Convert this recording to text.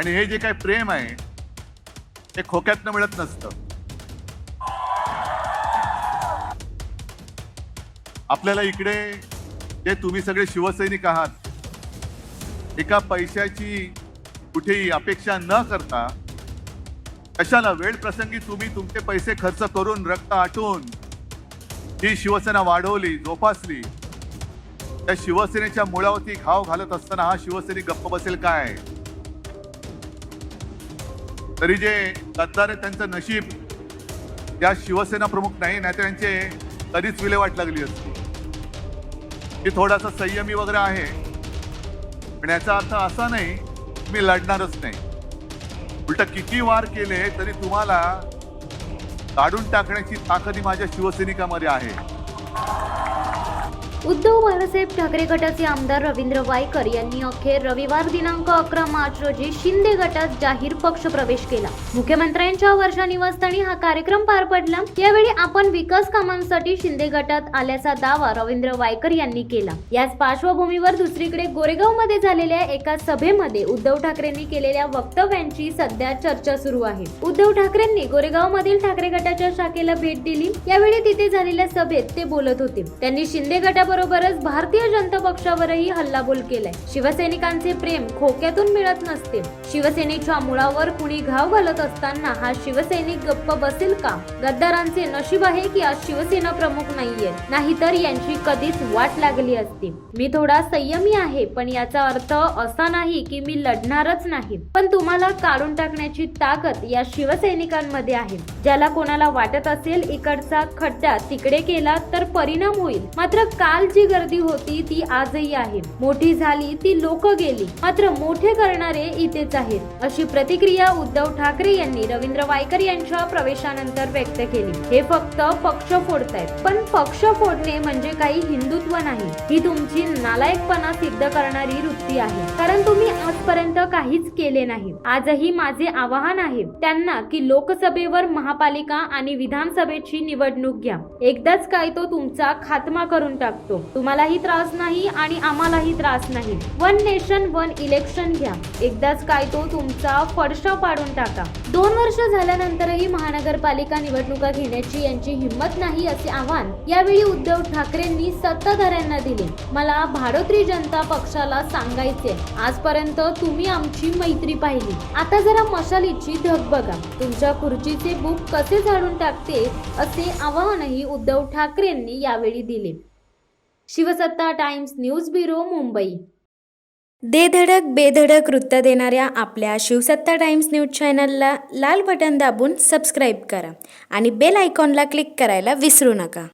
आणि हे जे काही प्रेम आहे ते खोक्यातनं मिळत नसतं. आपल्याला इकडे जे तुम्ही सगळे शिवसैनिक आहात, एका पैशाची कुठेही अपेक्षा न करता कशाला वेळ प्रसंगी तुम्ही तुमचे पैसे खर्च करून रक्त आटून ही शिवसेना वाढवली, जोपासली. त्या शिवसेनेच्या मुळावरती घाव घालत असताना हा शिवसैनिक गप्प बसेल काय? तरी जे गद्दार आहेत त्यांचं नशीब त्या शिवसेना प्रमुख नाही, नाहीतर त्यांचे कधीच विल्हेवाट लागली असती. की थोडासा संयमी वगैरे आहे, पण याचा अर्थ असा नाही मी लढणारच नाही. उलट किती वार केले तरी तुम्हाला काढून टाकण्याची ताकद ही माझ्या शिवसैनिकामध्ये आहे. उद्धव बाळासाहेब ठाकरे गटाचे आमदार रवींद्र वायकर यांनी अखेर रविवार दिनांक 11 मार्च रोजी शिंदे गटात जाहीर पक्ष प्रवेश केला. मुख्यमंत्र्यांच्या वर्षा निवासस्थानी हा कार्यक्रम पार पडला. यावेळी आपण विकास कामांसाठी शिंदे गटात आल्याचा दावा रवींद्र वायकर यांनी केला. याच पार्श्वभूमीवर दुसरीकडे गोरेगाव मध्ये झालेल्या एका सभेमध्ये उद्धव ठाकरेंनी केलेल्या वक्तव्यांची सध्या चर्चा सुरू आहे. उद्धव ठाकरेंनी गोरेगाव मधील ठाकरे गटाच्या शाखेला भेट दिली. यावेळी तिथे झालेल्या सभेत ते बोलत होते. त्यांनी शिंदे गटाबरोबरच भारतीय जनता पक्षावरही हल्लाबोल केलाय. शिवसैनिकांचे प्रेम खोक्यातून मिळत नसते. शिवसेनेच्या मुळावर कुणी घाव घालत असताना हा शिवसैनिक गप्प बसेल का? गद्दारांचे नशीब आहे की आज शिवसेना प्रमुख नाहीये, नाहीतर यांची कधीच वाट लागली असती. मी थोडा संयमी आहे, पण याचा अर्थ असा नाही की मी लढणारच नाही. पण तुम्हाला काढून टाकण्याची ताकद या शिवसैनिकांमध्ये आहे. ज्याला कोणाला वाटत असेल इकडचा खड्डा तिकडे केला तर परिणाम होईल, मात्र काल जी गर्दी होती ती आजही आहे. मोठी झाली ती लोक गेली, मात्र मोठे करणारे इथेच आहेत, अशी प्रतिक्रिया उद्धव ठाकरे यांनी रवींद्र वायकर यांच्या प्रवेशानंतर व्यक्त केली. हे फक्त पक्ष फोडतायत, पण पक्ष फोडणे म्हणजे काही हिंदुत्व नाही. ही तुमची नालायकपणा सिद्ध करणारी वृत्ती आहे, कारण तुम्ही आजपर्यंत काहीच केले नाही. आजही माझे आवाहन आहे त्यांना की लोकसभेवर, महापालिका आणि विधानसभेची निवडणूक घ्या. एकदाच काय तो तुमचा खात्मा करून टाकतो. तुम्हालाही त्रास नाही आणि आम्हालाही त्रास नाही. वन नेशन वन इलेक्शन घ्या. एकदाच काय तो तुमचा फडशा पाडून टाका. 2 वर्ष झाल्यानंतरही महानगरपालिका निवडणुका घेण्याची यांची हिंमत नाही, असे आवाहन यावेळी उद्धव ठाकरेंनी सत्ताधाऱ्यांना दिले. मला भारतीय जनता पक्षाला सांगायचे, आजपर्यंत तुम्ही आमची मैत्री पाहिली, आता जरा मशालीची धग बघा. तुमच्या खुर्चीचे बुक कसे झाडून टाकते, असे आवाहनही उद्धव ठाकरेंनी यावेळी दिले. शिवसत्ता टाइम्स न्यूज ब्युरो, मुंबई. धडक बेधडक वृत्त देणाऱ्या आपल्या शिवसत्ता टाइम्स न्यूज चॅनलला लाल बटन दाबून सबस्क्राईब करा आणि बेल आयकॉनला क्लिक करायला विसरू नका.